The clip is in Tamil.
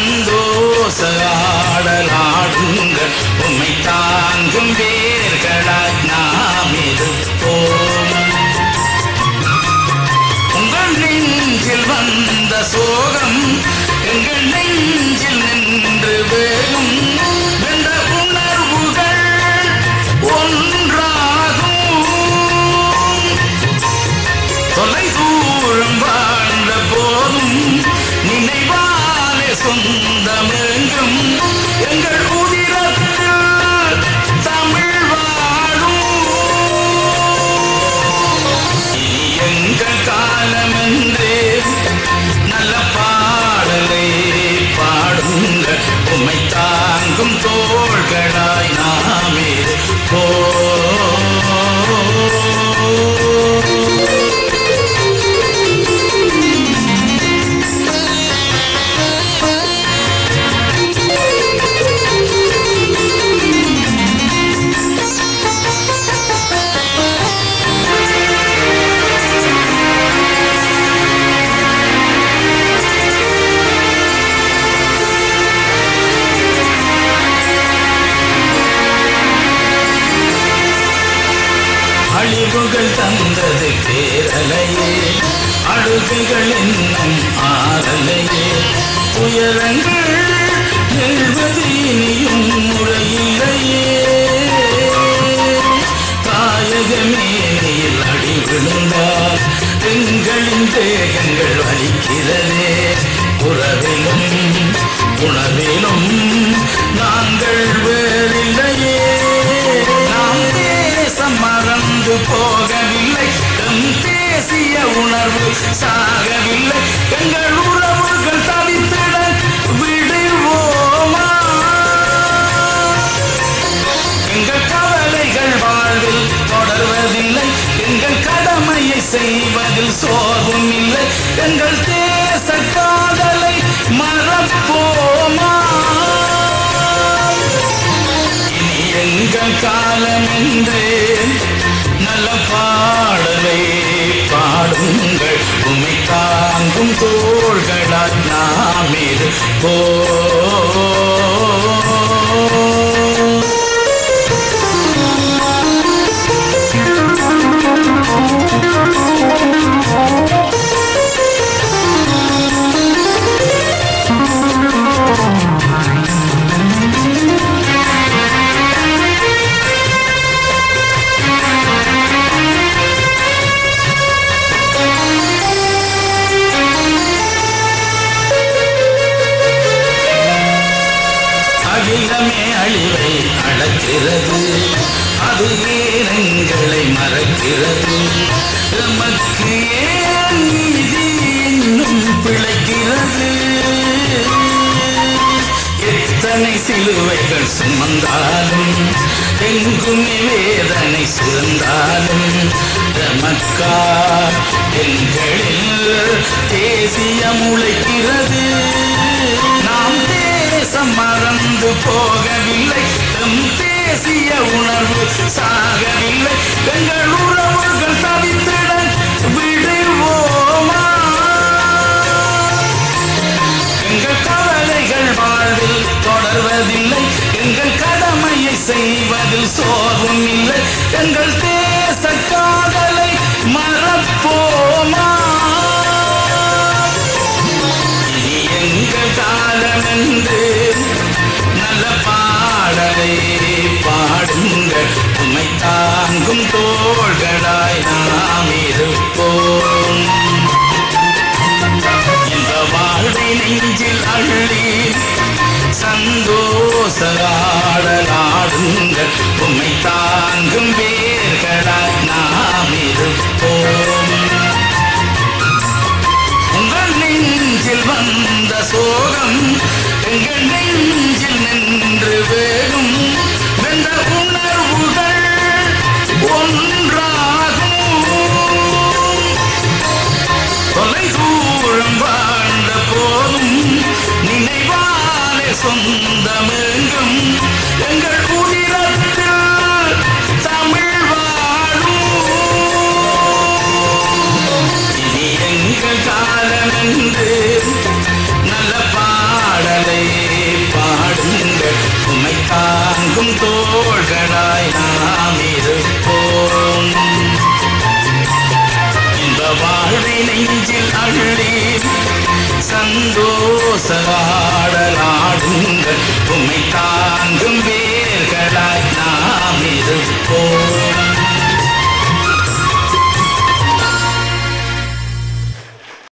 சந்தோஷ ஆடலாடுங்கள் உம்மை தாங்கும் வேர்களாய் நாம் இருப்போம். உங்கள் நெஞ்சில் வந்த சோகம் எங்கள் நெஞ்சில் நின்று வேகும். வென்ற உணர்வுகள் ஒன்றாகும். தொலை தூரம் வாழ்ந்த போதும் நினைவாலே சொந்தமெங்கும் எங்கள் உதிரத்தில் தமிழ் வாழும். இனி எங்கள் காலமென்றே நல்ல பாடலை பாடுங்கள் உம்மை தாங்கும் தோள்களாய் நாமே போ. அழிவுகள் தந்தது பேரலையே, அழுகைகள் என்னும் ஆறலையே, துயரங்கள் எழுவது இனியும் முறையில்லையே. தாயகமேனியில் அடி விழுந்தால் எங்களின் தேகங்கள் வலிக்கிறதே. உறவிலும் உணவிலும் நாங்கள் வேறில்லையே. நாம் தேசம் மறந்து போகவில்லை, நம் தேசிய உணர்வு சாகவில்லை. எங்கள் உறவுகள் தவித்திட விடுவோமா? எங்கள் கவலைகள் வாழ்வில் தொடர்வதில்லை, எங்கள் கடமையை செய்வதில் சோர்வும் இல்லை. எங்கள் தேச காதலை மறப்போமா? இனி எங்கள் காலமென்றே நல்ல பாடலை பாடுங்கள் உம்மை தாங்கும் தோள்களாய் நாம் இருப்போம். அகிலமே அழிவை அடக்கிறது, அது ஏனங்களை மறக்கிறது. நமக்கு ஏன் நீதி இன்னும் பிழைக்கிறது? எத்தனை சிலுவைகள் சுமந்தாலும் எங்குமே வேதனை சுரந்தாலும் நமக்கா எங்களில் தேசியம் உழைக்கிறது. நாம் தேசம் மறந்து போகவில்லை, நம் தேசிய உணர்வு சாகவில்லை. எங்கள் உறவுகள் தவித்திட விடுவோமா? எங்கள் கவலைகள் வாழ்வில் தொடர்வதில்லை, எங்கள் கடமையை செய்வதில் சோர்வும் இல்லை. எங்கள் தேச காதலை மறப்போமா? இனி எங்கள் காலமென்று நல்ல பாடலை பாடுங்கள் உம்மை தாங்கும் தோள்களாய் நாம் இருப்போம். இந்த வாழ்வை நெஞ்சில் அள்ளி சந்தோஷ ஆடலாடுங்கள் உம்மை தாங்கும் வேர்களாய் நாம் இருப்போம். உங்கள் நெஞ்சில் வந்த சோகம் எங்கள் நெஞ்சில் நின்று வேகும். வென்ற உணர்வுகள் ஒன்றாகும். தொலை தூரம் வாழ்ந்த போதும் நினைவாலே சொந்தமெங்கும் எங்கள் உதிரத்தில் தமிழ் வாழும். இனி எங்கள் காலமென்று நல்ல பாட பாடலை பாடுங்கள் உம்மை தாங்கும் தோள்களாய் நாம் இருப்போம் இந்த வாழ்வை நெஞ்சில் அள்ளி சந்தோஷ ஆடலாடுங்கள் உம்மை தாங்கும் வேர்களாய் நாம் இருப்போம்